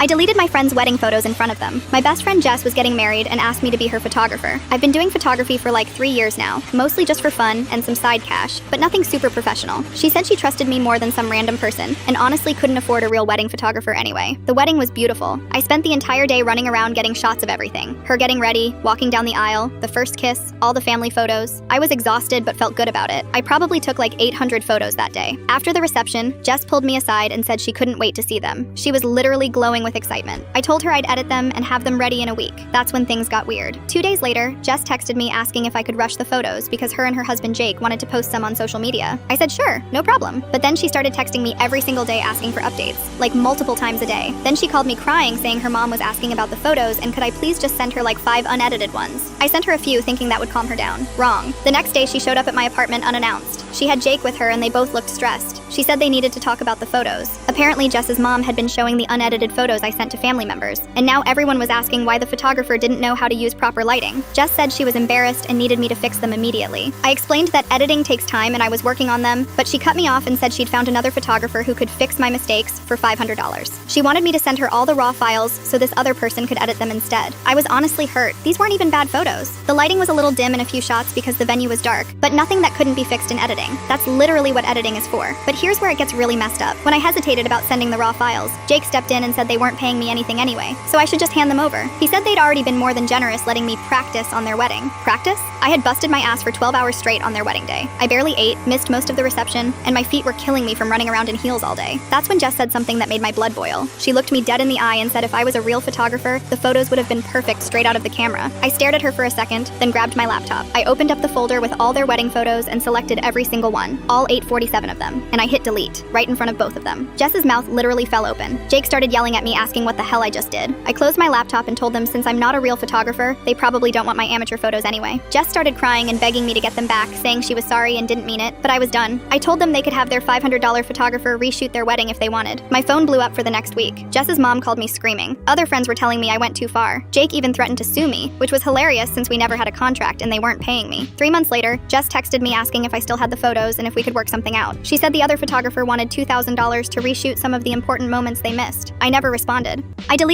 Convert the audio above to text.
I deleted my friend's wedding photos in front of them. My best friend Jess was getting married and asked me to be her photographer. I've been doing photography for like 3 years now, mostly just for fun and some side cash, but nothing super professional. She said she trusted me more than some random person, and honestly couldn't afford a real wedding photographer anyway. The wedding was beautiful. I spent the entire day running around getting shots of everything. Her getting ready, walking down the aisle, the first kiss, all the family photos. I was exhausted but felt good about it. I probably took like 800 photos that day. After the reception, Jess pulled me aside and said she couldn't wait to see them. She was literally glowing with excitement. I told her I'd edit them and have them ready in a week. That's when things got weird. 2 days later, Jess texted me asking if I could rush the photos because her and her husband Jake wanted to post some on social media. I said sure, no problem. But then she started texting me every single day asking for updates, like multiple times a day. Then she called me crying saying her mom was asking about the photos and could I please just send her like 5 unedited ones. I sent her a few thinking that would calm her down. Wrong. The next day she showed up at my apartment unannounced. She had Jake with her and they both looked stressed. She said they needed to talk about the photos. Apparently Jess's mom had been showing the unedited photos I sent to family members, and now everyone was asking why the photographer didn't know how to use proper lighting. Jess said she was embarrassed and needed me to fix them immediately. I explained that editing takes time and I was working on them, but she cut me off and said she'd found another photographer who could fix my mistakes for $500. She wanted me to send her all the raw files so this other person could edit them instead. I was honestly hurt. These weren't even bad photos. The lighting was a little dim in a few shots because the venue was dark, but nothing that couldn't be fixed in editing. That's literally what editing is for. But here's where it gets really messed up. When I hesitated about sending the raw files, Jake stepped in and said they weren't paying me anything anyway, so I should just hand them over. He said they'd already been more than generous letting me practice on their wedding. Practice? I had busted my ass for 12 hours straight on their wedding day. I barely ate, missed most of the reception, and my feet were killing me from running around in heels all day. That's when Jess said something that made my blood boil. She looked me dead in the eye and said if I was a real photographer, the photos would have been perfect straight out of the camera. I stared at her for a second, then grabbed my laptop. I opened up the folder with all their wedding photos and selected every single one, all 847 of them, and I hit delete, right in front of both of them. Jess's mouth literally fell open. Jake started yelling at me asking what the hell I just did. I closed my laptop and told them since I'm not a real photographer, they probably don't want my amateur photos anyway. Jess started crying and begging me to get them back, saying she was sorry and didn't mean it, but I was done. I told them they could have their $500 photographer reshoot their wedding if they wanted. My phone blew up for the next week. Jess's mom called me screaming. Other friends were telling me I went too far. Jake even threatened to sue me, which was hilarious since we never had a contract and they weren't paying me. 3 months later, Jess texted me asking if I still had the photos and if we could work something out. She said the other photographer wanted $2,000 to reshoot some of the important moments they missed. I never responded. I deleted